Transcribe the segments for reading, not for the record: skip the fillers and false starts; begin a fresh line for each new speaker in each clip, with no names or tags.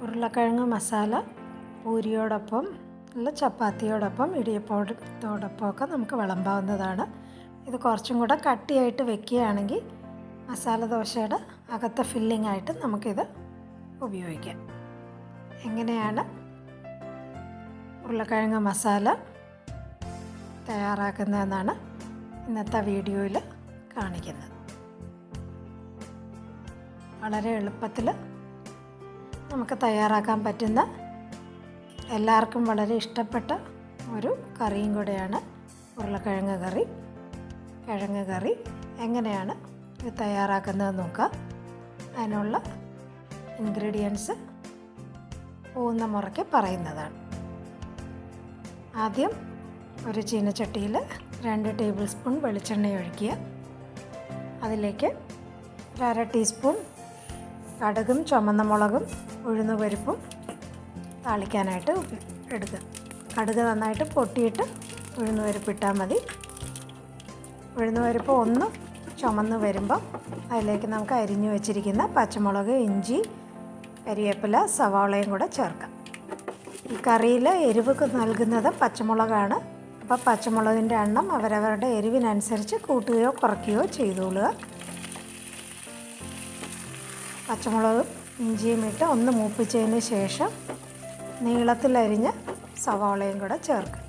ഉരുളക്കിഴങ്ങ് മസാല പൂരിയോടൊപ്പം അല്ല ചപ്പാത്തിയോടൊപ്പം ഇടിയപ്പത്തോടൊപ്പമൊക്കെ നമുക്ക് വിളമ്പാവുന്നതാണ്. ഇത് കുറച്ചും കൂടെ കട്ടിയായിട്ട് വെക്കുകയാണെങ്കിൽ മസാല ദോശയുടെ അകത്തെ ഫില്ലിംഗ് ആയിട്ട് നമുക്കിത് ഉപയോഗിക്കാം. എങ്ങനെയാണ് ഉരുളക്കിഴങ്ങ് മസാല തയ്യാറാക്കുന്നതെന്നാണ് ഇന്നത്തെ വീഡിയോയിൽ കാണിക്കുന്നത്. വളരെ എളുപ്പത്തിൽ നമുക്ക് തയ്യാറാക്കാൻ പറ്റുന്ന എല്ലാവർക്കും വളരെ ഇഷ്ടപ്പെട്ട ഒരു കറിയും കൂടെയാണ് ഉരുളക്കിഴങ്ങ് കറി. കിഴങ്ങ് കറി എങ്ങനെയാണ് ഇത് തയ്യാറാക്കുന്നത് നോക്കാം. അതിനുള്ള ഇൻഗ്രീഡിയൻസ് പോകുന്ന മുറയ്ക്ക് പറയുന്നതാണ്. ആദ്യം ഒരു ചീനച്ചട്ടിയിൽ 2 ടേബിൾ സ്പൂൺ വെളിച്ചെണ്ണ ഒഴിക്കുക. അതിലേക്ക് 1/2 ടീസ്പൂൺ കടുകും ചുമന്ന മുളകും ഉഴുന്നുപരിപ്പും താളിക്കാനായിട്ട് എടുക്കുക. കടുക് നന്നായിട്ട് പൊട്ടിയിട്ട് ഉഴുന്നുപരിപ്പ് ഇട്ടാൽ മതി. ഉഴുന്നുപരിപ്പ് ഒന്ന് ചുമന്ന് വരുമ്പം അതിലേക്ക് നമുക്ക് അരിഞ്ഞു വെച്ചിരിക്കുന്ന പച്ചമുളക്, ഇഞ്ചി, കരിവേപ്പില, സവാളയും കൂടെ ചേർക്കാം. ഈ കറിയിൽ എരിവ് നൽകുന്നത് പച്ചമുളകാണ്. അപ്പോൾ പച്ചമുളകിൻ്റെ എണ്ണം അവരവരുടെ എരിവിനനുസരിച്ച് കൂട്ടുകയോ കുറയ്ക്കുകയോ ചെയ്തോളുക. പച്ചമുളകും ഇഞ്ചിയും ഇട്ട് ഒന്ന് മൂപ്പിച്ചതിന് ശേഷം നീളത്തിലരിഞ്ഞ സവാളയും കൂടെ ചേർക്കുക.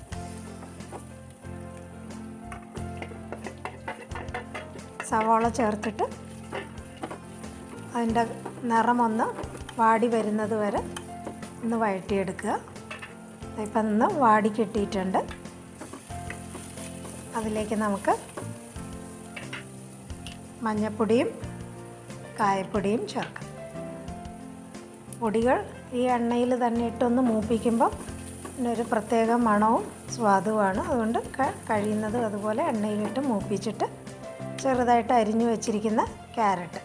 സവാള ചേർത്തിട്ട് അതിൻ്റെ നിറമൊന്ന് വാടി വരുന്നത് വരെ ഒന്ന് വഴറ്റിയെടുക്കുക. ഇപ്പം ഒന്ന് വാടി കിട്ടിയിട്ടുണ്ട്. അതിലേക്ക് നമുക്ക് മഞ്ഞൾപ്പൊടിയും കായപ്പൊടിയും ചേർക്കാം. പൊടികൾ ഈ എണ്ണയിൽ തന്നെ ഇട്ടൊന്ന് മൂപ്പിക്കുമ്പോൾ ഇതിനൊരു പ്രത്യേക മണവും സ്വാദുമാണ്. അതുകൊണ്ട് കഴിയുന്നതും അതുപോലെ എണ്ണയിലിട്ട് മൂപ്പിച്ചിട്ട് ചെറുതായിട്ട് അരിഞ്ഞു വെച്ചിരിക്കുന്ന ക്യാരറ്റ്,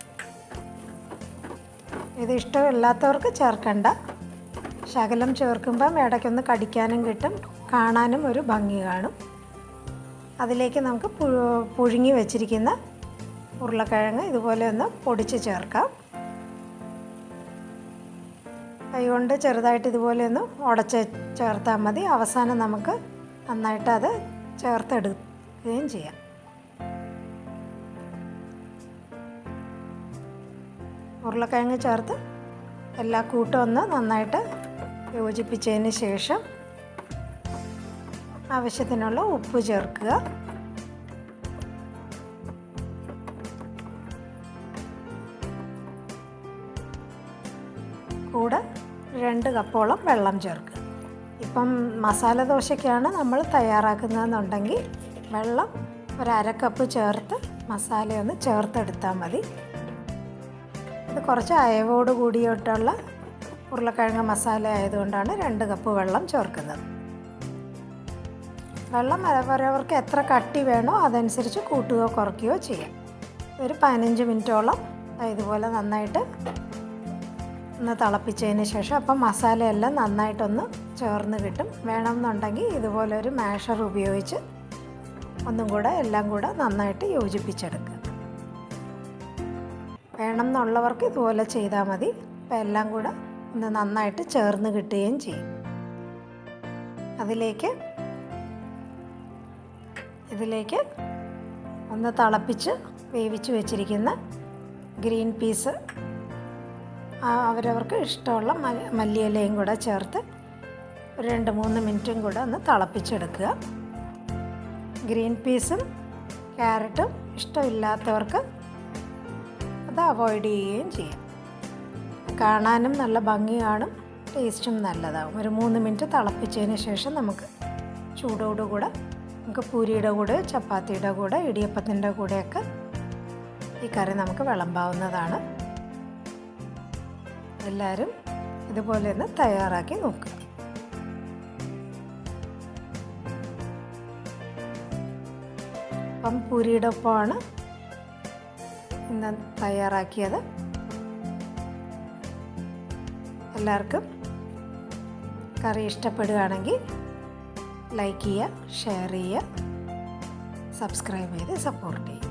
ഇത് ഇഷ്ടമില്ലാത്തവർക്ക് ചേർക്കണ്ട. ശകലം ചേർക്കുമ്പം ഇടയ്ക്കൊന്ന് കടിക്കാനും കിട്ടും, കാണാനും ഒരു ഭംഗി കാണും. അതിലേക്ക് നമുക്ക് പുഴുങ്ങി വെച്ചിരിക്കുന്ന ഉരുളക്കിഴങ്ങ് ഇതുപോലെ ഒന്ന് പൊടിച്ച് ചേർക്കാം. കൈകൊണ്ട് ചെറുതായിട്ട് ഇതുപോലെ ഒന്ന് ഉടച്ച് ചേർത്താൽ മതി. അവസാനം നമുക്ക് നന്നായിട്ട് അത് ചേർത്തെടുക്കുകയും ചെയ്യാം. ഉരുളക്കിഴങ്ങ് ചേർത്ത് എല്ലാ കൂട്ടും ഒന്ന് നന്നായിട്ട് യോജിപ്പിച്ചതിന് ശേഷം ആവശ്യത്തിനുള്ള ഉപ്പ് ചേർക്കുക. കൂടെ 2 കപ്പോളം വെള്ളം ചേർക്കുക. ഇപ്പം മസാല ദോശയ്ക്കാണ് നമ്മൾ തയ്യാറാക്കുന്നതെന്നുണ്ടെങ്കിൽ വെള്ളം 1/2 കപ്പ് ചേർത്ത് മസാലയൊന്ന് ചേർത്തെടുത്താൽ മതി. ഇത് കുറച്ച് അയവോട് കൂടിയിട്ടുള്ള ഉരുളക്കിഴങ്ങ് മസാല ആയതുകൊണ്ടാണ് 2 കപ്പ് വെള്ളം ചേർക്കുന്നത്. വെള്ളം അവരവർക്ക് എത്ര കട്ടി വേണോ അതനുസരിച്ച് കൂട്ടുകയോ കുറയ്ക്കുകയോ ചെയ്യാം. ഒരു 15 മിനിറ്റോളം ഇതുപോലെ നന്നായിട്ട് ഒന്ന് തിളപ്പിച്ചതിന് ശേഷം അപ്പം മസാലയെല്ലാം നന്നായിട്ടൊന്ന് ചേർന്ന് കിട്ടും. വേണമെന്നുണ്ടെങ്കിൽ ഇതുപോലെ ഒരു മാഷർ ഉപയോഗിച്ച് ഒന്നും കൂടെ എല്ലാം കൂടെ നന്നായിട്ട് യോജിപ്പിച്ചെടുക്കുക. വേണമെന്നുള്ളവർക്ക് ഇതുപോലെ ചെയ്താൽ മതി. അപ്പം എല്ലാം കൂടെ ഒന്ന് നന്നായിട്ട് ചേർന്ന് കിട്ടുകയും ചെയ്യും. ഇതിലേക്ക് ഒന്ന് തിളപ്പിച്ച് വേവിച്ച് വെച്ചിരിക്കുന്ന ഗ്രീൻ പീസ് അവരവർക്ക് ഇഷ്ടമുള്ള മല്ലിയിലയും കൂടെ ചേർത്ത് 2-3 മിനിറ്റും കൂടെ ഒന്ന് തിളപ്പിച്ചെടുക്കുക. ഗ്രീൻ പീസും ക്യാരറ്റും ഇഷ്ടമില്ലാത്തവർക്ക് അത് അവോയ്ഡ് ചെയ്യുകയും ചെയ്യാം. കാണാനും നല്ല ഭംഗി കാണും, ടേസ്റ്റും നല്ലതാവും. ഒരു 3 മിനിറ്റ് തിളപ്പിച്ചതിന് ശേഷം നമുക്ക് ചൂടോടുകൂടെ നമുക്ക് പൂരിയുടെ കൂടെ, ചപ്പാത്തിയുടെ കൂടെ, ഇടിയപ്പത്തിൻ്റെ കൂടെയൊക്കെ ഈ കറി നമുക്ക് വിളമ്പാവുന്നതാണ്. എല്ലാവരും ഇതുപോലെ ഒന്ന് തയ്യാറാക്കി നോക്കുക. അപ്പം പൂരിയുടെ ഒപ്പമാണ് ഇന്ന് തയ്യാറാക്കിയത്. എല്ലാവർക്കും കറി ഇഷ്ടപ്പെടുകയാണെങ്കിൽ ലൈക്ക് ചെയ്യുക, ഷെയർ ചെയ്യുക, സബ്സ്ക്രൈബ് ചെയ്ത് സപ്പോർട്ട് ചെയ്യുക.